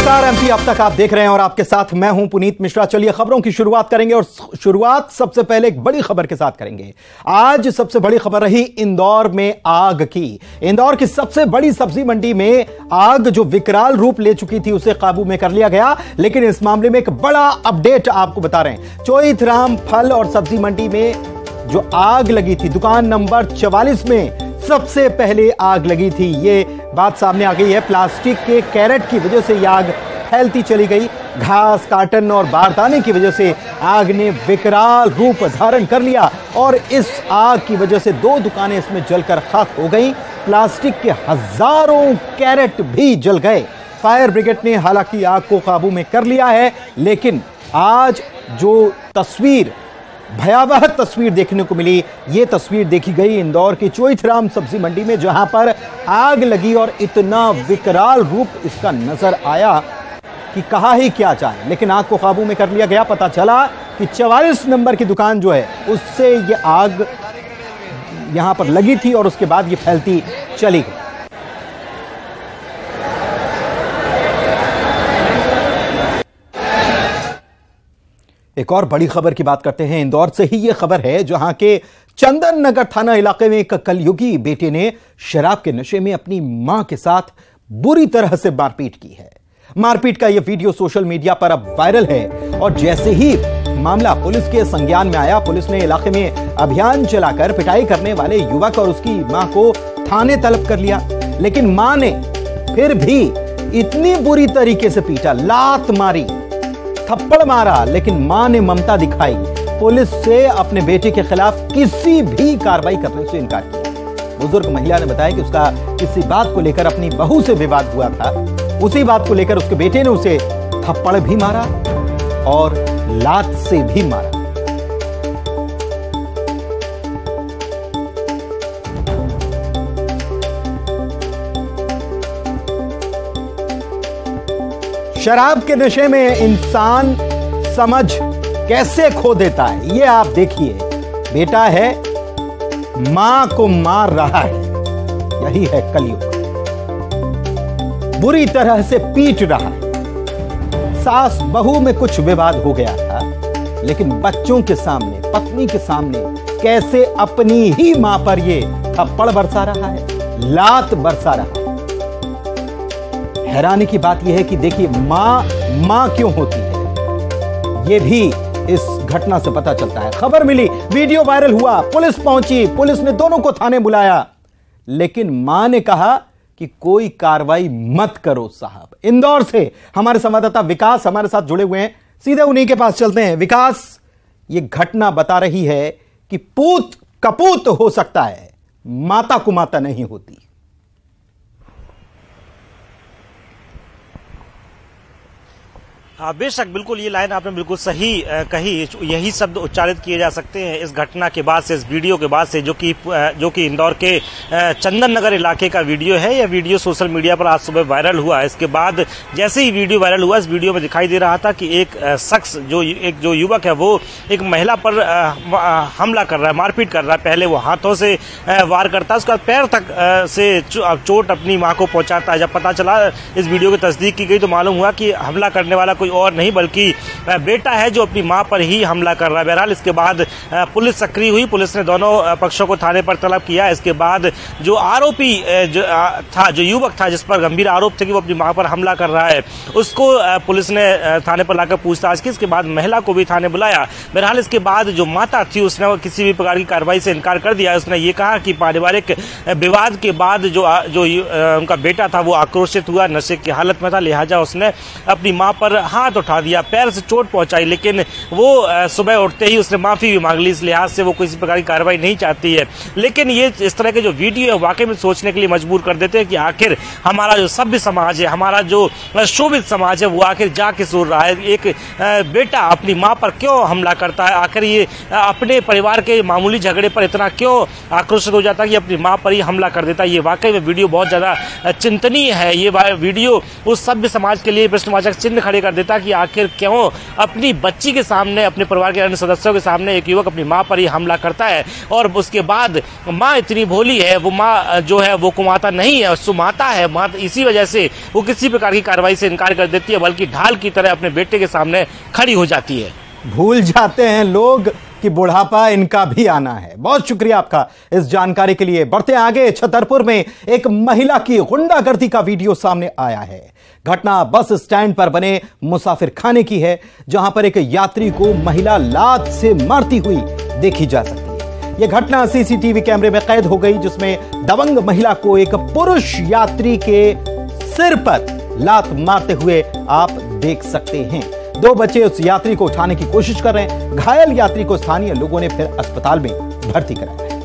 नमस्कार, एमपी अब तक आप देख रहे हैं और आपके साथ मैं हूं पुनीत मिश्रा। चलिए खबरों की शुरुआत करेंगे और शुरुआत सबसे पहले एक बड़ी खबर के साथ करेंगे। आज सबसे बड़ी खबर रही इंदौर में आग की। इंदौर की सबसे बड़ी सब्जी मंडी में आग जो विकराल रूप ले चुकी थी उसे काबू में कर लिया गया, लेकिन इस मामले में एक बड़ा अपडेट आपको बता रहे हैं। चोइथराम फल और सब्जी मंडी में जो आग लगी थी, दुकान नंबर 44 में सबसे पहले आग लगी थी। ये बात सामने आ गई है। प्लास्टिक के कैरेट की वजह से यह आग फैलती चली गई। घास, काटन और बारदाने की वजह से आग ने विकराल रूप धारण कर लिया और इस आग की वजह से 2 दुकानें इसमें जलकर खाक हो गईं। प्लास्टिक के हजारों कैरेट भी जल गए। फायर ब्रिगेड ने हालांकि आग को काबू में कर लिया है, लेकिन आज जो तस्वीर, भयावह तस्वीर देखने को मिली, यह तस्वीर देखी गई इंदौर की चोइथराम सब्जी मंडी में, जहां पर आग लगी और इतना विकराल रूप इसका नजर आया कि कहा ही क्या जाए। लेकिन आग को काबू में कर लिया गया। पता चला कि 44 नंबर की दुकान जो है उससे यह आग यहां पर लगी थी और उसके बाद यह फैलती चली गई। एक और बड़ी खबर की बात करते हैं। इंदौर से ही यह खबर है, जहां के चंदन नगर थाना इलाके में एक कलयुगी बेटे ने शराब के नशे में अपनी मां के साथ बुरी तरह से मारपीट की है। मारपीट का यह वीडियो सोशल मीडिया पर अब वायरल है और जैसे ही मामला पुलिस के संज्ञान में आया, पुलिस ने इलाके में अभियान चलाकर पिटाई करने वाले युवक और उसकी मां को थाने तलब कर लिया। लेकिन मां ने फिर भी इतनी बुरी तरीके से पीटा, लात मारी, थप्पड़ मारा, लेकिन मां ने ममता दिखाई। पुलिस से अपने बेटे के खिलाफ किसी भी कार्रवाई करने से इनकार किया। बुजुर्ग महिला ने बताया कि उसका किसी बात को लेकर अपनी बहू से विवाद हुआ था। उसी बात को लेकर उसके बेटे ने उसे थप्पड़ भी मारा और लात से भी मारा। शराब के नशे में इंसान समझ कैसे खो देता है, ये आप देखिए। बेटा है, मां को मार रहा है, यही है कलयुग। बुरी तरह से पीट रहा है। सास बहू में कुछ विवाद हो गया था, लेकिन बच्चों के सामने, पत्नी के सामने कैसे अपनी ही मां पर ये थप्पड़ बरसा रहा है, लात बरसा रहा है। हैरानी की बात यह है कि देखिए, मां क्यों होती है, यह भी इस घटना से पता चलता है। खबर मिली, वीडियो वायरल हुआ, पुलिस पहुंची, पुलिस ने दोनों को थाने बुलाया, लेकिन मां ने कहा कि कोई कार्रवाई मत करो साहब। इंदौर से हमारे संवाददाता विकास हमारे साथ जुड़े हुए हैं, सीधे उन्हीं के पास चलते हैं। विकास, यह घटना बता रही है कि पूत कपूत हो सकता है, माता कुमाता नहीं होती। हाँ, बेशक, बिल्कुल ये लाइन आपने बिल्कुल सही कही। यही शब्द उच्चारित किए जा सकते हैं इस घटना के बाद से, इस वीडियो के बाद से, जो कि इंदौर के चंदन नगर इलाके का वीडियो है। यह वीडियो सोशल मीडिया पर आज सुबह वायरल हुआ। इसके बाद जैसे ही वीडियो वायरल हुआ, इस वीडियो में दिखाई दे रहा था कि एक शख्स, जो युवक है, वो एक महिला पर हमला कर रहा है, मारपीट कर रहा है। पहले वो हाथों से वार करता है, उसके बाद पैर तक से चोट अपनी मां को पहुंचाता है। जब पता चला, इस वीडियो की तस्दीक की गई, तो मालूम हुआ कि हमला करने वाला कोई और नहीं बल्कि बेटा है, जो अपनी मां पर ही हमला कर रहा है। बहरहाल इसके बाद पुलिस सक्रिय हुई। पुलिस ने दोनों पक्षों को थाने पर तलब किया। इसके बाद जो आरोपी जो युवक था, जिस पर गंभीर आरोप थे कि वो अपनी मां पर हमला कर रहा है, उसको पुलिस ने थाने पर लाकर पूछताछ की। इसके बाद महिला को भी थाने बुलाया। बहरहाल इसके बाद जो माता थी, उसने किसी भी प्रकार की कार्रवाई से इनकार कर दिया। उसने ये कहा कि पारिवारिक विवाद के बाद जो उनका बेटा था वो आक्रोशित हुआ, नशे की हालत में था, लिहाजा उसने अपनी मां पर हाथ उठा दिया, पैर से चोट पहुंचाई। लेकिन वो सुबह उठते ही उसने माफी भी मांग ली। इस लिहाज से वो किसी प्रकार की कार्रवाई नहीं चाहती है। लेकिन ये इस तरह के जो वीडियो है वाकई में सोचने के लिए मजबूर कर देते हैं कि आखिर हमारा जो सभ्य समाज है, हमारा जो शोभित समाज है, वो आखिर जा किस ओर रहा है। एक बेटा अपनी मां पर क्यों हमला करता है, आखिर ये अपने परिवार के मामूली झगड़े पर इतना क्यों आक्रोशित हो जाता है कि अपनी मां पर ही हमला कर देता है। ये वाकई में वीडियो बहुत ज्यादा चिंतनीय है। ये वीडियो उस सभ्य समाज के लिए प्रश्नवाचक चिन्ह खड़े कर देता पिता की आखिर क्यों अपनी बच्ची के सामने, अपने परिवार के अन्य सदस्यों के सामने एक युवक अपनी मां पर ही हमला करता है और उसके बाद मां इतनी भोली है, वो मां जो है वो कुमाता नहीं है, सुमाता है। मां इसी वजह से वो किसी प्रकार की कार्रवाई से इनकार कर देती है, बल्कि ढाल की तरह अपने बेटे के सामने खड़ी हो जाती है। भूल जाते हैं लोग कि बुढ़ापा इनका भी आना है। बहुत शुक्रिया आपका इस जानकारी के लिए। बढ़ते आगे, छतरपुर में एक महिला की गुंडागर्दी का वीडियो सामने आया है। घटना बस स्टैंड पर बने मुसाफिर खाने की है, जहां पर एक यात्री को महिला लात से मारती हुई देखी जा सकती है। यह घटना सीसीटीवी कैमरे में कैद हो गई, जिसमें दबंग महिला को एक पुरुष यात्री के सिर पर लात मारते हुए आप देख सकते हैं। 2 बच्चे उस यात्री को उठाने की कोशिश कर रहे हैं। घायल यात्री को स्थानीय लोगों ने फिर अस्पताल में भर्ती कराया है।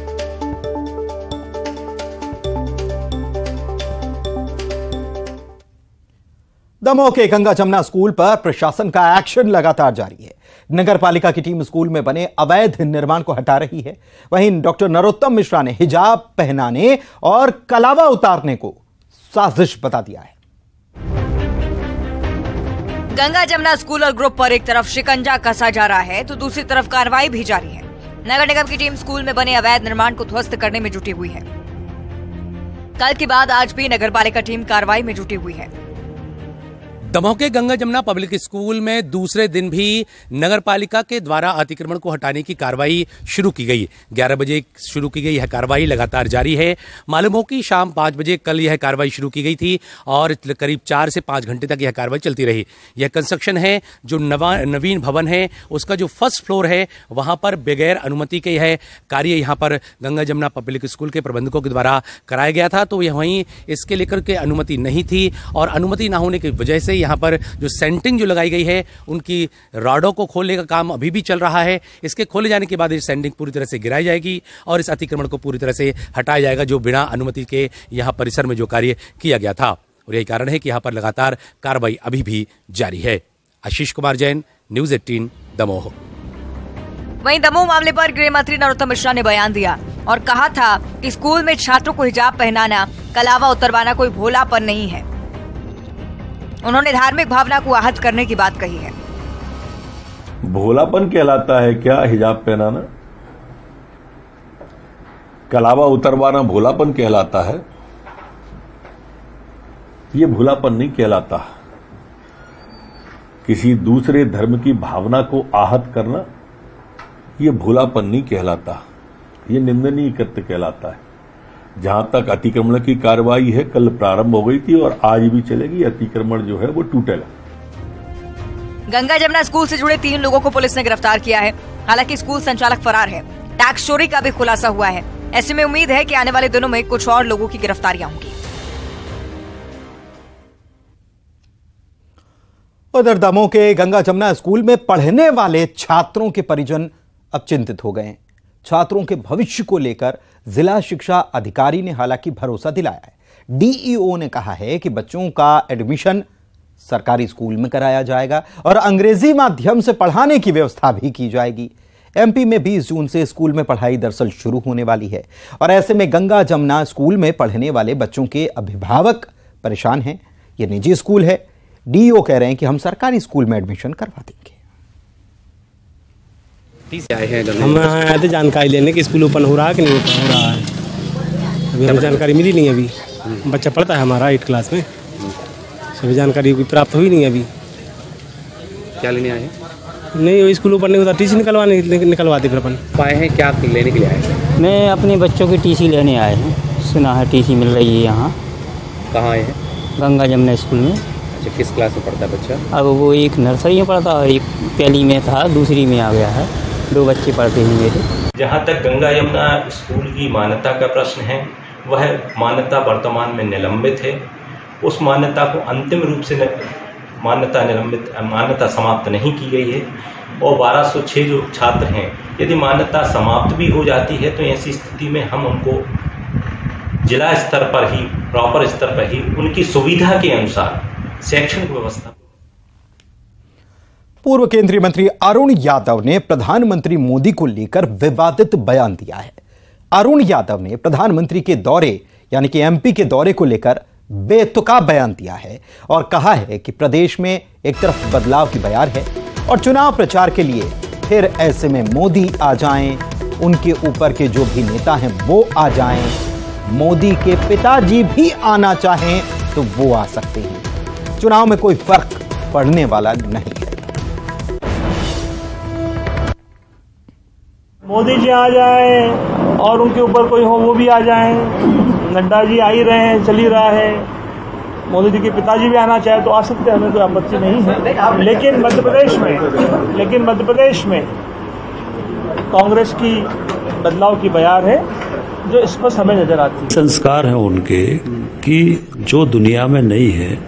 दमोह के गंगा जमुना स्कूल पर प्रशासन का एक्शन लगातार जारी है। नगर पालिका की टीम स्कूल में बने अवैध निर्माण को हटा रही है। वहीं डॉक्टर नरोत्तम मिश्रा ने हिजाब पहनाने और कलावा उतारने को साजिश बता दिया है। गंगा जमुना स्कूल और ग्रुप पर एक तरफ शिकंजा कसा जा रहा है तो दूसरी तरफ कार्रवाई भी जारी है। नगर निगम की टीम स्कूल में बने अवैध निर्माण को ध्वस्त करने में जुटी हुई है। कल के बाद आज भी नगर पालिका टीम कार्रवाई में जुटी हुई है। दमोह के गंगा जमुना पब्लिक स्कूल में दूसरे दिन भी नगर पालिका के द्वारा अतिक्रमण को हटाने की कार्रवाई शुरू की गई। 11 बजे शुरू की गई यह कार्रवाई लगातार जारी है। मालूम हो कि शाम 5 बजे कल यह कार्रवाई शुरू की गई थी और करीब 4 से 5 घंटे तक यह कार्रवाई चलती रही। यह कंस्ट्रक्शन है जो नवीन भवन है, उसका जो फर्स्ट फ्लोर है वहां पर बगैर अनुमति के यह कार्य यहाँ पर गंगा जमुना पब्लिक स्कूल के प्रबंधकों के द्वारा कराया गया था। तो यह वहीं इसके लेकर के अनुमति नहीं थी और अनुमति न होने की वजह से यहाँ पर जो सेंटिंग जो लगाई गई है उनकी रॉडों को खोलने का काम अभी भी चल रहा है। इसके खोले जाने के बाद ये सेंटिंग पूरी तरह से गिराई जाएगी और इस अतिक्रमण को पूरी तरह से हटाया जाएगा जो बिना अनुमति के यहाँ परिसर में जो कार्य किया गया था। और यही कारण है कि यहाँ पर लगातार कार्रवाई अभी भी जारी है। आशीष कुमार जैन, न्यूज़ 18 दमोह। वहीं दमोह मामले पर गृह मंत्री नरोत्तम मिश्रा ने बयान दिया और कहा था कि स्कूल में छात्रों को हिजाब पहनाना, कलावा उतरवाना कोई भोलापन नहीं है। उन्होंने धार्मिक भावना को आहत करने की बात कही है। भोलापन कहलाता है क्या हिजाब पहनाना? कलावा उतरवाना भोलापन कहलाता है? ये भोलापन नहीं कहलाता। किसी दूसरे धर्म की भावना को आहत करना ये भोलापन नहीं कहलाता, ये निंदनीय कृत्य कहलाता है। जहां तक अतिक्रमण की कार्रवाई है, कल प्रारंभ हो गई थी और आज भी चलेगी। अतिक्रमण जो है वो टूटेगा। गंगा जमुना स्कूल से जुड़े 3 लोगों को पुलिस ने गिरफ्तार किया है। हालांकि स्कूल संचालक फरार है। टैक्स चोरी का भी खुलासा हुआ है। ऐसे में उम्मीद है कि आने वाले दिनों में कुछ और लोगों की गिरफ्तारियां होंगी। उधर दमोह के गंगा जमुना स्कूल में पढ़ने वाले छात्रों के परिजन अब चिंतित हो गए हैं। छात्रों के भविष्य को लेकर जिला शिक्षा अधिकारी ने हालांकि भरोसा दिलाया है। डीईओ ने कहा है कि बच्चों का एडमिशन सरकारी स्कूल में कराया जाएगा और अंग्रेजी माध्यम से पढ़ाने की व्यवस्था भी की जाएगी। एमपी में 20 जून से स्कूल में पढ़ाई दरअसल शुरू होने वाली है और ऐसे में गंगा जमुना स्कूल में पढ़ने वाले बच्चों के अभिभावक परेशान हैं। यह निजी स्कूल है। डीईओ कह रहे हैं कि हम सरकारी स्कूल में एडमिशन करवा देंगे। हम आए थे जानकारी लेने कि स्कूल ओपन हो रहा है कि नहीं ओपन हो रहा है। अभी हमें जानकारी मिली नहीं। अभी बच्चा पढ़ता है हमारा 8 क्लास में, सभी जानकारी प्राप्त हुई नहीं। अभी क्या लेने आए? नहीं, स्कूल ओपन नहीं होता, टीसी निकलवाते फिर अपन। पाए हैं क्या लेने के लिए आए? मैं अपने बच्चों की टीसी लेने आए हैं। सुना है टीसी मिल रही है यहाँ। कहाँ आए हैं? गंगा जमुना स्कूल में। अच्छा, किस क्लास में पढ़ता है बच्चा? अब वो एक नर्सरी में पढ़ता और एक पहली में था, दूसरी में आ गया है। 2 बच्चे पढ़ते हैं मेरे। जहाँ तक गंगा यमुना स्कूल की मान्यता का प्रश्न है, वह मान्यता वर्तमान में निलंबित है। उस मान्यता को अंतिम रूप से मान्यता समाप्त नहीं की गई है और 1206 जो छात्र हैं, यदि मान्यता समाप्त भी हो जाती है तो ऐसी स्थिति में हम उनको जिला स्तर पर ही, प्रॉपर स्तर पर ही उनकी सुविधा के अनुसार शैक्षणिक व्यवस्था। पूर्व केंद्रीय मंत्री अरुण यादव ने प्रधानमंत्री मोदी को लेकर विवादित बयान दिया है। अरुण यादव ने प्रधानमंत्री के दौरे यानी कि एमपी के दौरे को लेकर बेतुका बयान दिया है और कहा है कि प्रदेश में एक तरफ बदलाव की बयार है और चुनाव प्रचार के लिए फिर ऐसे में मोदी आ जाएं, उनके ऊपर के जो भी नेता हैं वो आ जाएं, मोदी के पिताजी भी आना चाहें तो वो आ सकते हैं। चुनाव में कोई फर्क पड़ने वाला नहीं है। मोदी जी आ जाए और उनके ऊपर कोई हो वो भी आ जाए, नड्डा जी आ ही रहे हैं, चल ही रहा है, मोदी जी के पिताजी भी आना चाहे तो आ सकते हैं, हमें कोई आपत्ति नहीं है। लेकिन मध्य प्रदेश में कांग्रेस की बदलाव की बयार है जो स्पष्ट हमें नजर आती है। संस्कार हैं उनके कि जो दुनिया में नहीं है,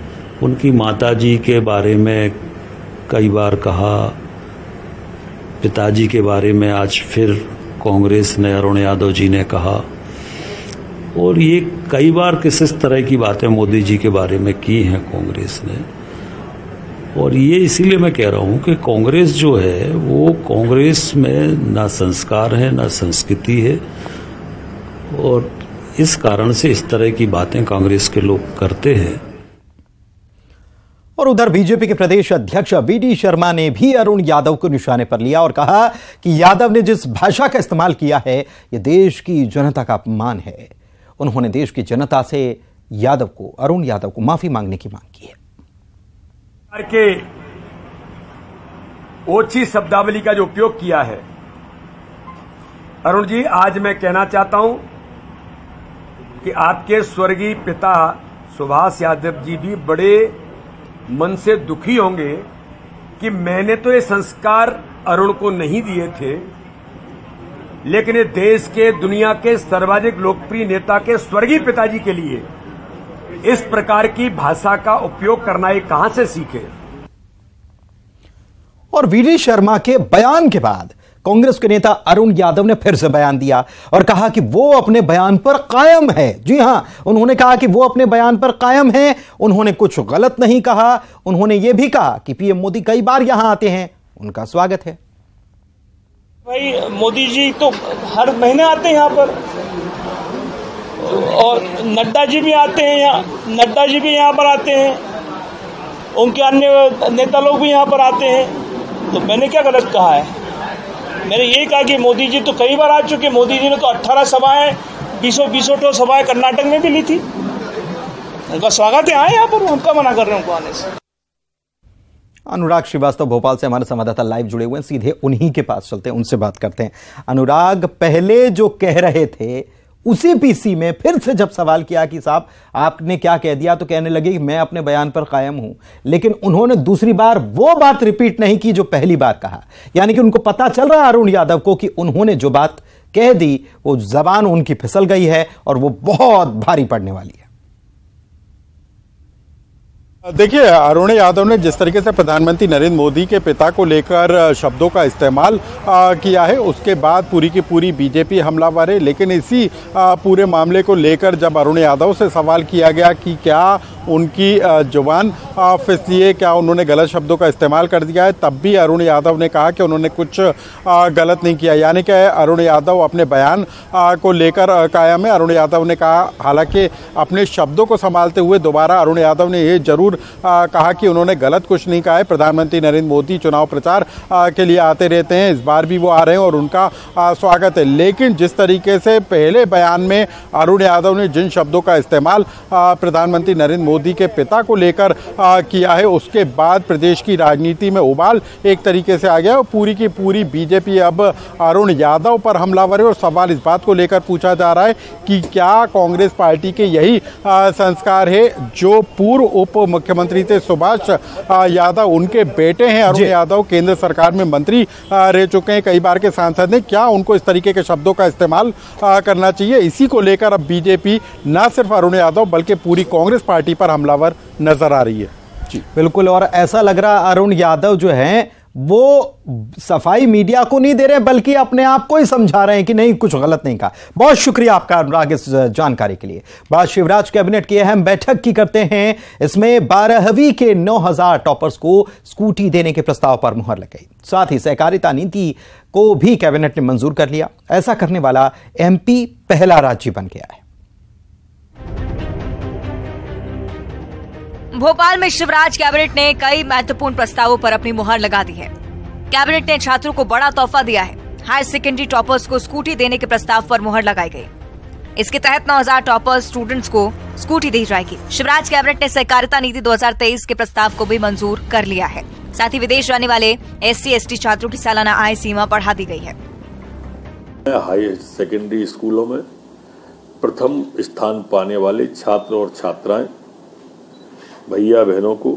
उनकी माताजी के बारे में कई बार कहा, पिताजी के बारे में आज फिर कांग्रेस ने, अरुण यादव जी ने कहा, और ये कई बार किस तरह की बातें मोदी जी के बारे में की हैं कांग्रेस ने। और ये इसीलिए मैं कह रहा हूं कि कांग्रेस जो है वो कांग्रेस में ना संस्कार है ना संस्कृति है, और इस कारण से इस तरह की बातें कांग्रेस के लोग करते हैं। और उधर बीजेपी के प्रदेश अध्यक्ष वीडी शर्मा ने भी अरुण यादव को निशाने पर लिया और कहा कि यादव ने जिस भाषा का इस्तेमाल किया है यह देश की जनता का अपमान है। उन्होंने देश की जनता से अरुण यादव को माफी मांगने की मांग की है। के ओछी शब्दावली का जो उपयोग किया है, अरुण जी, आज मैं कहना चाहता हूं कि आपके स्वर्गीय पिता सुभाष यादव जी भी बड़े मन से दुखी होंगे कि मैंने तो ये संस्कार अरुण को नहीं दिए थे, लेकिन ये देश के, दुनिया के सर्वाधिक लोकप्रिय नेता के स्वर्गीय पिताजी के लिए इस प्रकार की भाषा का उपयोग करना ये कहां से सीखे। और वीडी शर्मा के बयान के बाद कांग्रेस के नेता अरुण यादव ने फिर से बयान दिया और कहा कि वो अपने बयान पर कायम है। जी हां, उन्होंने कहा कि वो अपने बयान पर कायम है, उन्होंने कुछ गलत नहीं कहा। उन्होंने ये भी कहा कि पीएम मोदी कई बार यहां आते हैं, उनका स्वागत है। भाई मोदी जी तो हर महीने आते हैं यहाँ पर, और नड्डा जी भी आते हैं यहाँ पर आते हैं, उनके अन्य नेता लोग भी यहाँ पर आते हैं। तो मैंने क्या गलत कहा है? मैंने यही कहा कि मोदी जी तो कई बार आ चुके। मोदी जी ने तो 18 सभाएं, 20 सभाएं कर्नाटक में भी ली थी। उनका स्वागत है, आए यहाँ पर, हम क्या मना कर रहे हैं उनको आने से। अनुराग श्रीवास्तव भोपाल से हमारे संवाददाता लाइव जुड़े हुए हैं, सीधे उन्हीं के पास चलते हैं, उनसे बात करते हैं। अनुराग, पहले जो कह रहे थे उसी पीसी में फिर से जब सवाल किया कि साहब आपने क्या कह दिया, तो कहने लगे कि मैं अपने बयान पर कायम हूं, लेकिन उन्होंने दूसरी बार वो बात रिपीट नहीं की जो पहली बार कहा। यानी कि उनको पता चल रहा है अरुण यादव को कि उन्होंने जो बात कह दी वो जबान उनकी फिसल गई है और वो बहुत भारी पड़ने वाली है। देखिए, अरुण यादव ने जिस तरीके से प्रधानमंत्री नरेंद्र मोदी के पिता को लेकर शब्दों का इस्तेमाल किया है, उसके बाद पूरी की पूरी बीजेपी हमलावर है। लेकिन इसी पूरे मामले को लेकर जब अरुण यादव से सवाल किया गया कि क्या उनकी जुबान फिसली है, क्या उन्होंने गलत शब्दों का इस्तेमाल कर दिया है, तब भी अरुण यादव ने कहा कि उन्होंने कुछ गलत नहीं किया। यानी कि अरुण यादव अपने बयान को लेकर कायम है। अरुण यादव ने कहा, हालांकि अपने शब्दों को संभालते हुए दोबारा अरुण यादव ने ये जरूर कहा कि उन्होंने गलत कुछ नहीं कहा है। प्रधानमंत्री नरेंद्र मोदी चुनाव प्रचार के लिए आते रहते हैं, इस बार भी वो आ रहे हैं और उनका स्वागत है। लेकिन जिस तरीके से पहले बयान में अरुण यादव ने जिन शब्दों का इस्तेमाल प्रधानमंत्री नरेंद्र मोदी के पिता को लेकर किया है, उसके बाद प्रदेश की राजनीति में उबाल एक तरीके से आ गया और पूरी की पूरी बीजेपी अब अरुण यादव पर हमलावर है। और सवाल इस बात को लेकर पूछा जा रहा है कि क्या कांग्रेस पार्टी के यही संस्कार है जो पूर्व उप मुख्यमंत्री थे सुभाष यादव, उनके बेटे हैं अरुण यादव, केंद्र सरकार में मंत्री रह चुके हैं, कई बार के सांसद हैं, क्या उनको इस तरीके के शब्दों का इस्तेमाल करना चाहिए? इसी को लेकर अब बीजेपी न सिर्फ अरुण यादव बल्कि पूरी कांग्रेस पार्टी पर हमलावर नजर आ रही है। जी बिल्कुल, और ऐसा लग रहा अरुण यादव जो हैं वो सफाई मीडिया को नहीं दे रहे बल्कि अपने आप को ही समझा रहे हैं कि नहीं, कुछ गलत नहीं कहा। बहुत शुक्रिया आपका अनुराग इस जानकारी के लिए। बात शिवराज कैबिनेट की अहम बैठक की करते हैं। इसमें 12वीं के 9000 टॉपर्स को स्कूटी देने के प्रस्ताव पर मुहर लग गई। साथ ही सहकारिता नीति को भी कैबिनेट ने मंजूर कर लिया। ऐसा करने वाला एमपी पहला राज्य बन गया है। भोपाल में शिवराज कैबिनेट ने कई महत्वपूर्ण प्रस्तावों पर अपनी मुहर लगा दी है। कैबिनेट ने छात्रों को बड़ा तोहफा दिया है। हायर सेकेंडरी टॉपर्स को स्कूटी देने के प्रस्ताव पर मुहर लगाई गई। इसके तहत 9000 टॉपर्स स्टूडेंट्स को स्कूटी दी जाएगी। शिवराज कैबिनेट ने सहकारिता नीति 2023 के प्रस्ताव को भी मंजूर कर लिया है। साथ ही विदेश जाने वाले SC/ST छात्रों की सालाना आय सीमा बढ़ा दी गई है। हाई सेकेंडरी स्कूलों में प्रथम स्थान पाने वाले छात्र और छात्राएं भैया बहनों को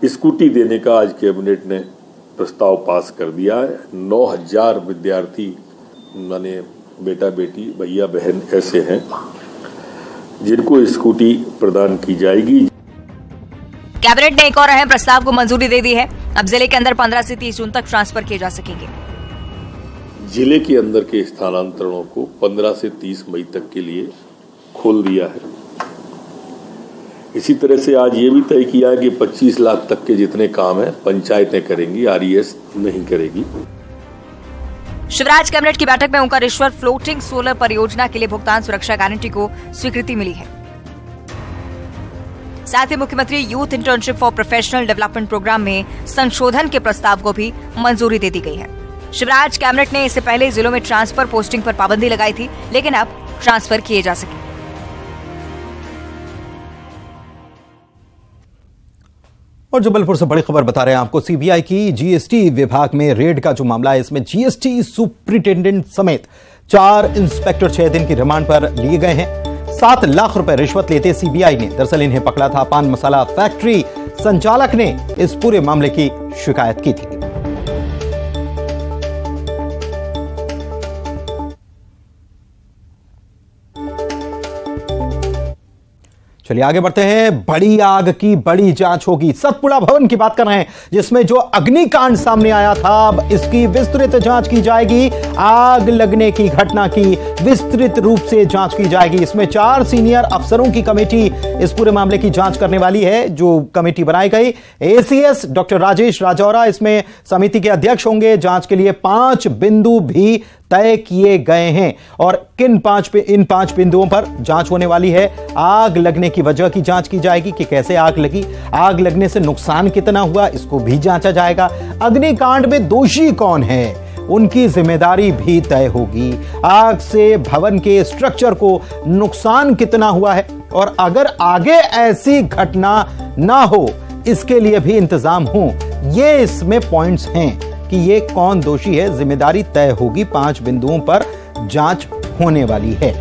स्कूटी देने का आज कैबिनेट ने प्रस्ताव पास कर दिया है। 9000 विद्यार्थी माने बेटा बेटी भैया बहन ऐसे हैं जिनको स्कूटी प्रदान की जाएगी। कैबिनेट ने एक और अहम प्रस्ताव को मंजूरी दे दी है। अब जिले के अंदर 15 से 30 जून तक ट्रांसफर किए जा सकेंगे। जिले के अंदर के स्थानांतरणों को 15 से 30 मई तक के लिए खोल दिया है। इसी तरह से आज ये भी तय किया है कि 25 लाख तक के जितने काम हैं पंचायतें करेंगी, RES नहीं करेगी। शिवराज कैबिनेट की बैठक में ओंकारेश्वर फ्लोटिंग सोलर परियोजना के लिए भुगतान सुरक्षा गारंटी को स्वीकृति मिली है। साथ ही मुख्यमंत्री youth internship for professional development program में संशोधन के प्रस्ताव को भी मंजूरी दे दी गई है। शिवराज कैबिनेट ने इससे पहले जिलों में ट्रांसफर पोस्टिंग पर पाबंदी लगाई थी, लेकिन अब ट्रांसफर किए जा सके। और जबलपुर से बड़ी खबर बता रहे हैं आपको। CBI की GST विभाग में रेड का जो मामला है, इसमें GST सुपरिटेंडेंट समेत 4 इंस्पेक्टर 6 दिन की रिमांड पर लिए गए हैं। 7 लाख रुपए रिश्वत लेते CBI ने दरअसल इन्हें पकड़ा था। पान मसाला फैक्ट्री संचालक ने इस पूरे मामले की शिकायत की थी। चलिए आगे बढ़ते हैं। बड़ी आग की बड़ी जांच होगी। सतपुड़ा भवन की बात कर रहे हैं, जिसमें जो अग्निकांड सामने आया था, अब इसकी विस्तृत जांच की जाएगी। आग लगने की घटना की विस्तृत रूप से जांच की जाएगी। इसमें 4 सीनियर अफसरों की कमेटी इस पूरे मामले की जांच करने वाली है। जो कमेटी बनाई गई, ACS डॉक्टर राजेश राजौरा इसमें समिति के अध्यक्ष होंगे। जांच के लिए 5 बिंदु भी तय किए गए हैं और इन 5 बिंदुओं पर जांच होने वाली है। आग लगने की वजह की जांच की जाएगी कि कैसे आग लगी, आग लगने से नुकसान कितना हुआ, इसको भी जांचा जाएगा। अग्निकांड में दोषी कौन है, उनकी जिम्मेदारी भी तय होगी। आग से भवन के स्ट्रक्चर को नुकसान कितना हुआ है और अगर आगे ऐसी घटना ना हो, इसके लिए भी इंतजाम हो। ये इसमें पॉइंट्स हैं कि ये कौन दोषी है, जिम्मेदारी तय होगी। 5 बिंदुओं पर जांच होने वाली है।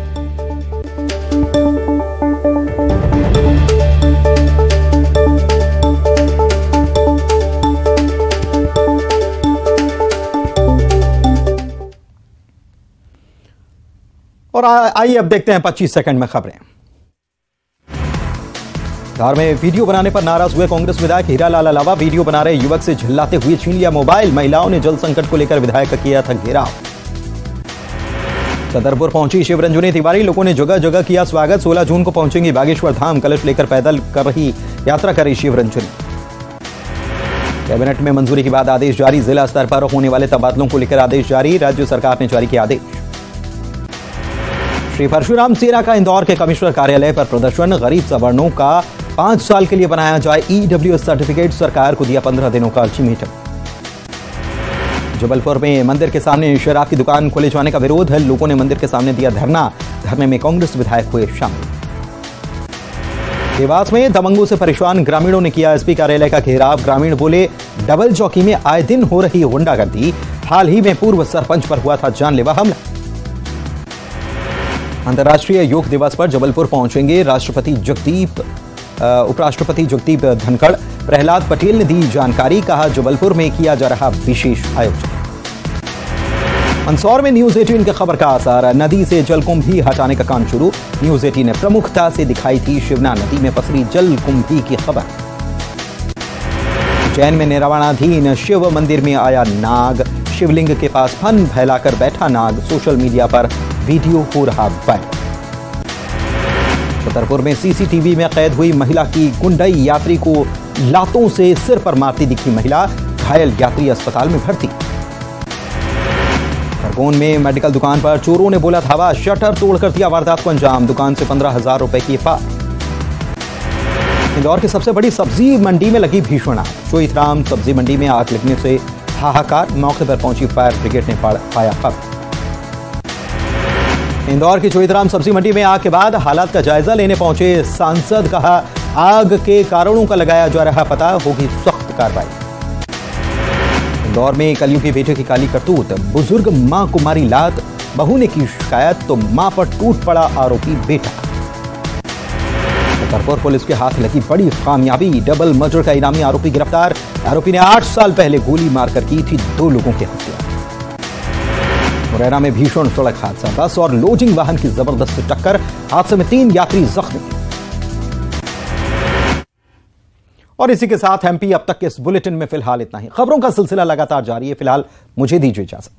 और आइए अब देखते हैं 25 सेकंड में खबरें। धार में वीडियो बनाने पर नाराज हुए कांग्रेस विधायक हीरालाल अलावा वीडियो बना रहे युवक से झल्लाते हुए छीन लिया मोबाइल। महिलाओं ने जल संकट को लेकर विधायक का किया था घेराव। छतरपुर पहुंची शिवरंजनी तिवारी, लोगों ने जगह जगह किया स्वागत। 16 जून को पहुंचेंगी बागेश्वर धाम, कलश लेकर पैदल कर रही यात्रा करी शिवरंजनी। कैबिनेट में मंजूरी के बाद आदेश जारी, जिला स्तर पर होने वाले तबादलों को लेकर आदेश जारी, राज्य सरकार ने जारी किया आदेश। श्री परशुराम सेना का इंदौर के कमिश्नर कार्यालय पर प्रदर्शन, गरीब सवर्णों का 5 साल के लिए बनाया जाए EWS सर्टिफिकेट, सरकार को दिया 15 दिनों का अल्टीमेटम। जबलपुर में मंदिर के सामने शराब की दुकान खोले जाने का विरोध है, लोगों ने मंदिर के सामने दिया धरना। धरने में कांग्रेस विधायक हुए शामिल। देवास में दबंगों से परेशान ग्रामीणों ने किया SP कार्यालय का घेराव। ग्रामीण बोले, डबल चौकी में आए दिन हो रही गुंडागर्दी, हाल ही में पूर्व सरपंच पर हुआ था जानलेवा हमला। अंतर्राष्ट्रीय योग दिवस पर जबलपुर पहुंचेंगे उपराष्ट्रपति जगदीप धनखड़। प्रहलाद पटेल ने दी जानकारी, कहा जबलपुर में किया जा रहा विशेष आयोजन। मंदसौर में न्यूज 18 की खबर का असर, नदी से जलकुंभी हटाने का काम शुरू। न्यूज 18 ने प्रमुखता से दिखाई थी शिवना नदी में पसरी जलकुंभी की खबर। उज्जैन में निर्माणाधीन शिव मंदिर में आया नाग, शिवलिंग के पास फन फैलाकर बैठा नाग, सोशल मीडिया पर वीडियो हो रहा वायरल। छतरपुर में CCTV में कैद हुई महिला की गुंडई, यात्री को लातों से सिर पर मारती दिखी महिला, घायल यात्री अस्पताल में भर्ती। खरगोन में मेडिकल दुकान पर चोरों ने बोला धावा, शटर तोड़कर दिया वारदात को अंजाम, दुकान से 15,000 रुपए की फार। इंदौर की सबसे बड़ी सब्जी मंडी में लगी भीषण आग। चोइथराम सब्जी मंडी में आग लगने से हाहाकार, मौके पर पहुंची फायर ब्रिगेड ने पाया खबर। इंदौर की चोइथराम सब्जी मंडी में आग के बाद हालात का जायजा लेने पहुंचे सांसद, कहा आग के कारणों का लगाया जा रहा पता, होगी सख्त कार्रवाई। इंदौर में कलियों के बेटे की काली करतूत, बुजुर्ग मां को मारी लात, बहू ने की शिकायत तो मां पर टूट पड़ा आरोपी बेटा। छतरपुर पुलिस के हाथ लगी बड़ी कामयाबी, डबल मर्डर का इनामी आरोपी गिरफ्तार। आरोपी ने 8 साल पहले गोली मारकर की थी 2 लोगों की हत्या। मुरैना में भीषण सड़क हादसा, बस और लोडिंग वाहन की जबरदस्त टक्कर, हादसे में 3 यात्री जख्मी। और इसी के साथ एमपी अब तक के इस बुलेटिन में फिलहाल इतना ही। खबरों का सिलसिला लगातार जारी है। फिलहाल मुझे दीजिए इजाजत।